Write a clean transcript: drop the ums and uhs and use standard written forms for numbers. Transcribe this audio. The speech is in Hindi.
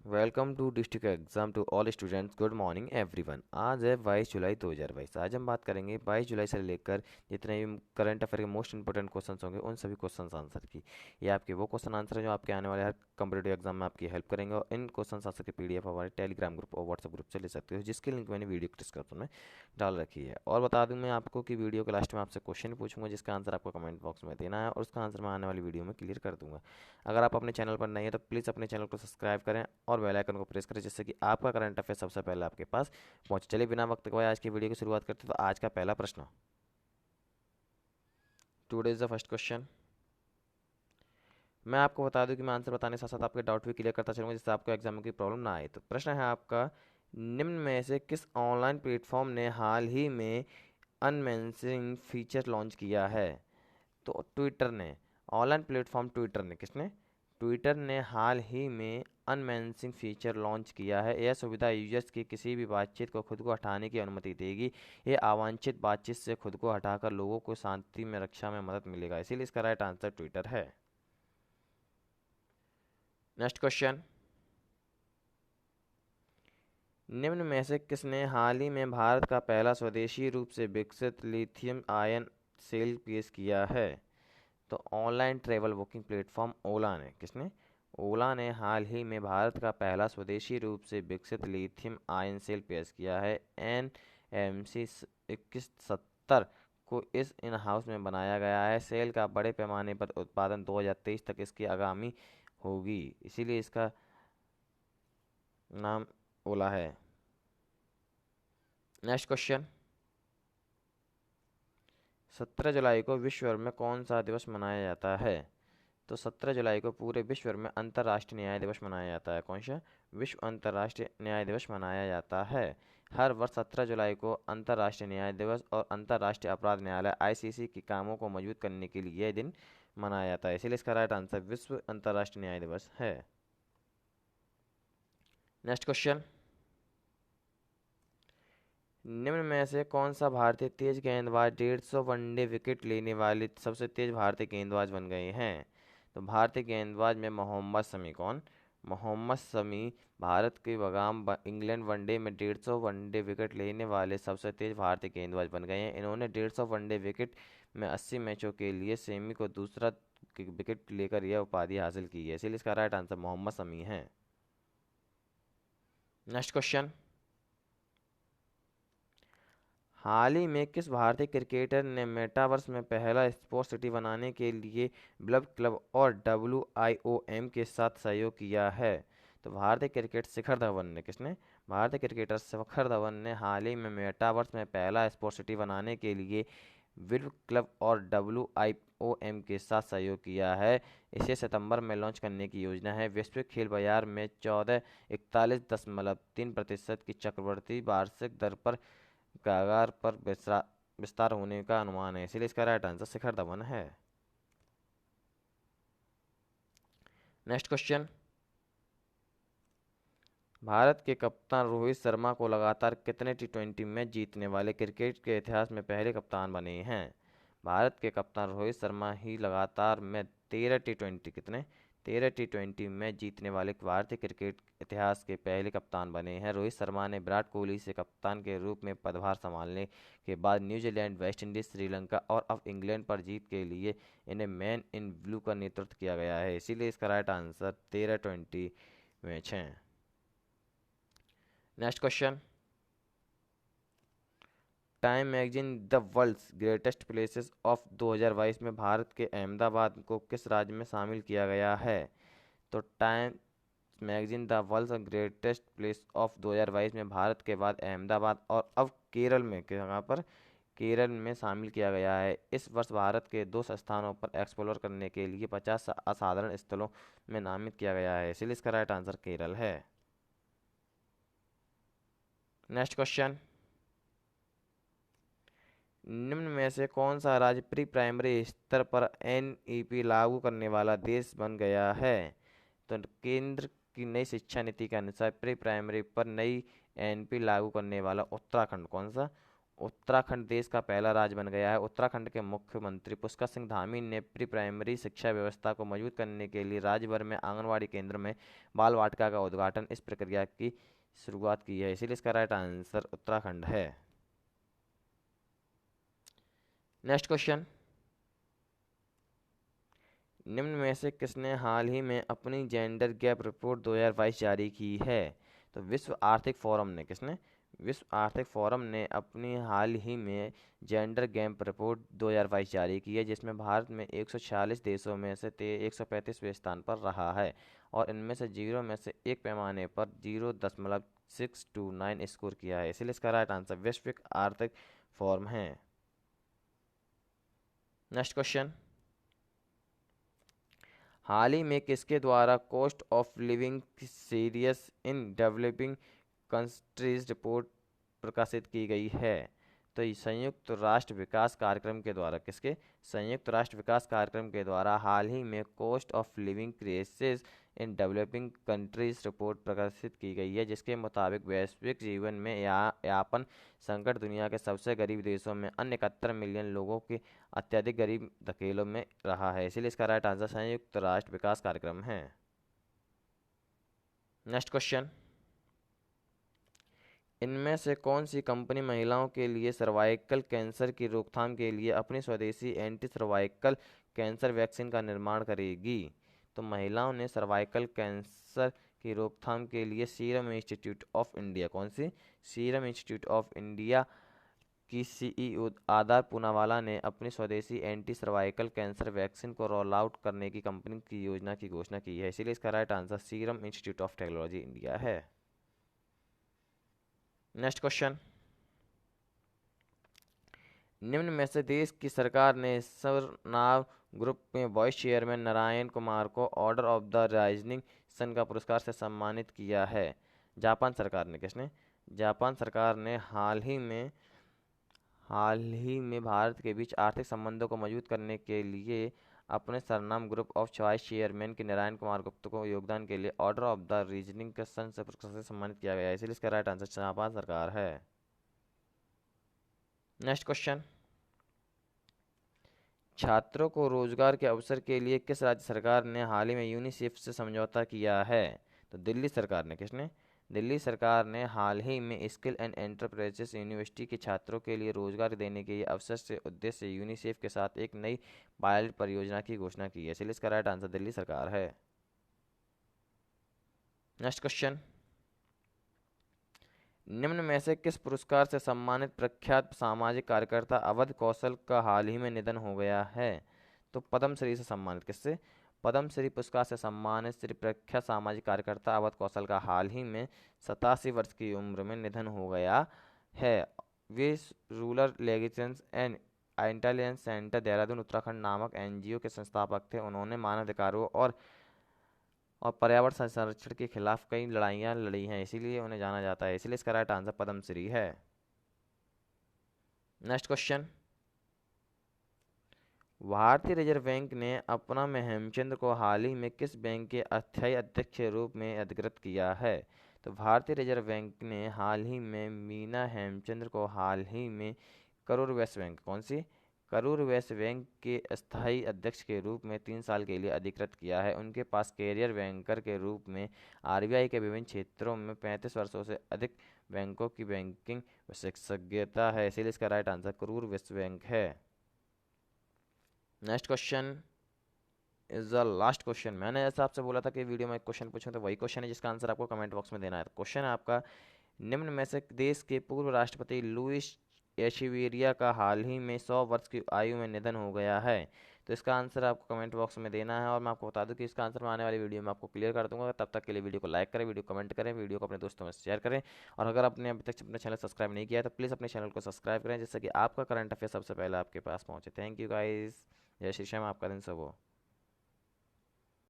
Welcome to district exam to all students. Good morning everyone. आज है 22 जुलाई 2022। आज हम बात करेंगे 22 जुलाई से लेकर जितने भी करंट अफेयर के मोस्ट इंपोर्टेंट क्वेश्चंस होंगे उन सभी क्वेश्चंस आंसर की। ये आपके वो क्वेश्चन आंसर हैं जो आपके आने वाले हर कम्पिटेटिव एग्जाम में आपकी हेल्प करेंगे, और इन क्वेश्चन आंसर की पीडीएफ हमारे टेलीग्राम ग्रुप और व्हाट्सएप ग्रुप से ले सकते हो, जिसकी लिंक मैंने वीडियो डिस्क्रिप्शन में डाल रखी है। और बता दूं मैं आपको कि वीडियो के लास्ट में आपसे क्वेश्चन पूछूंगा, जिसका आंसर आपको कमेंट बॉक्स में देना है, और उसका आंसर मैं आने वाली वीडियो में क्लियर कर दूंगा। अगर आप अपने चैनल पर नए हैं तो प्लीज़ अपने चैनल को सब्सक्राइब करें और बेल आइकन को प्रेस करें, जिससे कि आपका करंट अफेयर सबसे पहले आपके पास पहुंचे। चलिए बिना वक्त गवाए आज की वीडियो की शुरुआत करते हैं। तो आज का पहला प्रश्न, today is the first question. मैं आपको बता दूं कि मैं आंसर बताने के साथ साथ आपके डाउट भी क्लियर करता चलूंगा, जिससे आपको एग्जाम की प्रॉब्लम ना आए। तो प्रश्न है आपका, निम्न में से किस ऑनलाइन प्लेटफॉर्म ने हाल ही में अनमेंशनिंग फीचर लॉन्च किया है? तो ट्विटर ने। ऑनलाइन प्लेटफॉर्म ट्विटर ने। किसने? ट्विटर ने हाल ही में अनमेंशनिंग फीचर लॉन्च किया है। यह सुविधा यूजर्स की किसी भी बातचीत को खुद को हटाने की अनुमति देगी। यह अवांछित बातचीत से खुद को हटाकर लोगों को शांति में रक्षा में मदद मिलेगा, इसीलिए इसका राइट आंसर ट्विटर है। नेक्स्ट क्वेश्चन, निम्न में से किसने हाल ही में भारत का पहला स्वदेशी रूप से विकसित लिथियम आयन सेल पेश किया है? तो ऑनलाइन ट्रैवल बुकिंग प्लेटफॉर्म ओला ने। किसने? ओला ने हाल ही में भारत का पहला स्वदेशी रूप से विकसित लिथियम आयन सेल पेश किया है। एन एम सी 2170 को इस इन हाउस में बनाया गया है। सेल का बड़े पैमाने पर उत्पादन 2023 तक इसकी आगामी होगी, इसीलिए इसका नाम ओला है। नेक्स्ट क्वेश्चन, 17 जुलाई को विश्व भर में कौन सा दिवस मनाया जाता है? तो 17 जुलाई को पूरे विश्व भर में अंतर्राष्ट्रीय न्याय दिवस मनाया जाता है। कौन सा? विश्व अंतर्राष्ट्रीय न्याय दिवस मनाया जाता है। हर वर्ष 17 जुलाई को अंतर्राष्ट्रीय न्याय दिवस और अंतर्राष्ट्रीय अपराध न्यायालय आईसीसी के कामों को मजबूत करने के लिए यह दिन मनाया जाता है, इसीलिए इसका राइट आंसर विश्व अंतर्राष्ट्रीय न्याय दिवस है। नेक्स्ट क्वेश्चन, निम्न में से कौन सा भारतीय तेज गेंदबाज 150 वनडे विकेट लेने वाले सबसे तेज भारतीय गेंदबाज बन गए हैं? तो भारतीय गेंदबाज में मोहम्मद शमी। कौन? मोहम्मद शमी भारत के बगाम इंग्लैंड वनडे में 150 वनडे विकेट लेने वाले सबसे तेज भारतीय गेंदबाज बन गए हैं। इन्होंने 150 वनडे विकेट में 80 मैचों के लिए शमी को दूसरा विकेट लेकर यह उपाधि हासिल की है, इसलिए इसका राइट आंसर मोहम्मद शमी है। नेक्स्ट क्वेश्चन, हाल ही में किस भारतीय क्रिकेटर ने मेटावर्स में पहला स्पोर्ट्स सिटी बनाने के लिए ब्लब क्लब और WIOM के साथ सहयोग किया है? तो भारतीय क्रिकेट शिखर धवन ने। किसने? भारतीय क्रिकेटर शिखर धवन ने हाल ही में मेटावर्स में पहला स्पोर्ट्स सिटी बनाने के लिए ब्लब क्लब और WIOM के साथ सहयोग किया है। इसे सितंबर में लॉन्च करने की योजना है। वैश्विक खेल बाजार में 1441.3% की चक्रवृद्धि वार्षिक दर पर कागार पर विस्तार होने का अनुमान है, इसीलिए इसका राइट आंसर शिखर धवन है। नेक्स्ट क्वेश्चन, भारत के कप्तान रोहित शर्मा को लगातार कितने टी20 मैच जीतने वाले क्रिकेट के इतिहास में पहले कप्तान बने हैं? भारत के कप्तान रोहित शर्मा ही लगातार में 13 टी20 कितने 13 टी20 मैच जीतने वाले भारतीय क्रिकेट इतिहास के पहले कप्तान बने हैं। रोहित शर्मा ने विराट कोहली से कप्तान के रूप में पदभार संभालने के बाद न्यूजीलैंड, वेस्टइंडीज, श्रीलंका और अब इंग्लैंड पर जीत के लिए इन्हें मैन इन ब्लू का नेतृत्व किया गया है, इसीलिए इसका राइट आंसर 13 टी20 मैच हैं। Next question, time magazine the world's greatest places of 2022 में भारत के अहमदाबाद को किस राज्य में शामिल किया गया है? तो time magazine the world's greatest place of 2022 में भारत के बाद अहमदाबाद और अब केरल में कहाँ पर? केरल में शामिल किया गया है। इस वर्ष भारत के दो स्थानों पर एक्सप्लोर करने के लिए 50 असाधारण स्थलों में नामित किया गया है, इसलिए इसका राइट आंसर केरल है। नेक्स्ट क्वेश्चन, निम्न में से कौन सा राज्य प्री प्राइमरी स्तर पर NEP लागू करने वाला देश बन गया है? तो केंद्र की नई शिक्षा नीति के अनुसार प्री प्राइमरी पर नई NP लागू करने वाला उत्तराखंड। कौन सा? उत्तराखंड देश का पहला राज्य बन गया है। उत्तराखंड के मुख्यमंत्री पुष्कर सिंह धामी ने प्री प्राइमरी शिक्षा व्यवस्था को मजबूत करने के लिए राज्य भर में आंगनवाड़ी केंद्र में बाल वाटिका का उद्घाटन इस प्रक्रिया की शुरुआत की है, इसीलिए इसका राइट आंसर उत्तराखंड है। नेक्स्ट क्वेश्चन, निम्न में से किसने हाल ही में अपनी जेंडर गैप रिपोर्ट 2022 जारी की है? तो विश्व आर्थिक फोरम ने, किसने? विश्व आर्थिक फोरम ने अपनी हाल ही में जेंडर गैप रिपोर्ट 2022 जारी की है, जिसमें भारत में 146 देशों में से 135वें स्थान पर रहा है और इनमें से जीरो में से एक पैमाने पर 0.629 स्कोर किया है, इसलिए इसका राइट आंसर वैश्विक आर्थिक फोरम है। नेक्स्ट क्वेश्चन, हाल ही में किसके द्वारा cost of living serious in developing countries report प्रकाशित की गई है? तो ये संयुक्त राष्ट्र विकास कार्यक्रम के द्वारा, किसके? संयुक्त राष्ट्र विकास कार्यक्रम के द्वारा हाल ही में cost of living crisis in developing countries report प्रकाशित की गई है, जिसके मुताबिक वैश्विक जीवन में यापन संकट दुनिया के सबसे गरीब देशों में अन्य 71 मिलियन लोगों के अत्यधिक गरीब धकेलों में रहा है, इसीलिए इसका राइट आंसर संयुक्त राष्ट्र विकास कार्यक्रम है। नेक्स्ट क्वेश्चन, इनमें से कौन सी कंपनी महिलाओं के लिए सर्वाइकल कैंसर की रोकथाम के लिए अपनी स्वदेशी एंटी सर्वाइकल कैंसर वैक्सीन का निर्माण करेगी? तो महिलाओं ने सर्वाइकल कैंसर की रोकथाम के लिए सीरम इंस्टीट्यूट ऑफ इंडिया, कौन सी? सीरम इंस्टीट्यूट ऑफ इंडिया की सीईओ आधार पूनावाला ने अपनी स्वदेशी एंटी सर्वाइकल कैंसर वैक्सीन को रोल आउट करने की कंपनी की योजना की घोषणा की है, इसीलिए इसका right answer Serum Institute of Technology India है। नेक्स्ट क्वेश्चन, निम्न में से देश की सरकार ने सरनाव ग्रुप में वाइस चेयरमैन नारायण कुमार को order of the rising sun का पुरस्कार से सम्मानित किया है? जापान सरकार ने, किसने? जापान सरकार ने हाल ही में भारत के बीच आर्थिक संबंधों को मजबूत करने के लिए अपने सरनाम ग्रुप ऑफ वाइस चेयरमैन के नारायण कुमार गुप्ता को योगदान के लिए ऑर्डर ऑफ द रीजनिंग सन से पुरस्कार से सम्मानित किया गया है, इसलिए इसका राइट आंसर जापान सरकार है। नेक्स्ट क्वेश्चन, छात्रों को रोजगार के अवसर के लिए किस राज्य सरकार ने हाल ही में यूनिसेफ से समझौता किया है? तो दिल्ली सरकार ने, किसने? दिल्ली सरकार ने हाल ही में स्किल एंड एंटरप्राइजेस यूनिवर्सिटी के छात्रों के लिए रोजगार देने के अवसर से उद्देश्य से यूनिसेफ के साथ एक नई पायलट परियोजना की घोषणा की है, इसलिए इसका राइट आंसर दिल्ली सरकार है। नेक्स्ट क्वेश्चन, निम्न में से किस पुरस्कार से सम्मानित प्रख्यात सामाजिक कार्यकर्ता अवध कौशल का हाल ही में निधन हो गया है? तो पद्मश्री से सम्मानित, किससे? पद्मश्री पुरस्कार से सम्मानित श्री प्रख्यात सामाजिक कार्यकर्ता अवध कौशल का हाल ही में 87 वर्ष की उम्र में निधन हो गया है। वे रूरल लेगेसेंस and intelligence centre Dehradun Uttarakhand नामक एनजीओ के संस्थापक थे। उन्होंने मानवाधिकारों और पर्यावरण संरक्षण के खिलाफ कई लड़ाइयाँ लड़ी हैं, इसीलिए उन्हें जाना जाता है, इसीलिए इसका राइट आंसर पद्मश्री है। नेक्स्ट क्वेश्चन, भारतीय रिजर्व बैंक ने अपना हेमचंद्र को हाल ही में किस बैंक के अस्थायी अध्यक्ष के रूप में अधिकृत किया है? तो भारतीय रिजर्व बैंक ने हाल ही में मीना हेमचंद्र को हाल ही में करूर वैश्य बैंक, कौन सी? करूर वैश्य बैंक के अस्थायी अध्यक्ष के रूप में 3 साल के लिए अधिकृत किया है। उनके पास कैरियर बैंकर के रूप में आरबीआई के विभिन्न क्षेत्रों में 35 वर्षों से अधिक बैंकों की बैंकिंग विशेषज्ञता है, इसीलिए इसका right answer Karur Vysya bank है। Next question is the last question. मैंने जैसा आपसे बोला था कि वीडियो में एक क्वेश्चन पूछूं, तो वही क्वेश्चन है जिसका आंसर आपको कमेंट बॉक्स में देना है। क्वेश्चन है आपका, निम्न में से देश के पूर्व राष्ट्रपति लुइस एचेवेरिया का हाल ही में 100 वर्ष की आयु में निधन हो गया है? तो इसका आंसर आपको कमेंट बॉक्स में देना है और मैं आपको बता दूं कि इसका आंसर मैं आने वाली वीडियो में आपको क्लियर कर दूंगा। तब तक के लिए वीडियो को लाइक करें, वीडियो कमेंट करें, वीडियो को अपने दोस्तों में शेयर करें और अगर आपने अभी तक अपने चैनल सब्सक्राइब नहीं किया है तो प्लीज़ अपने चैनल को सब्सक्राइब करें, जिससे कि आपका करंट अफेयर सबसे पहले आपके पास पहुंचे। थैंक यू गाइस, जय श्री श्याम, आपका दिन शुभ हो।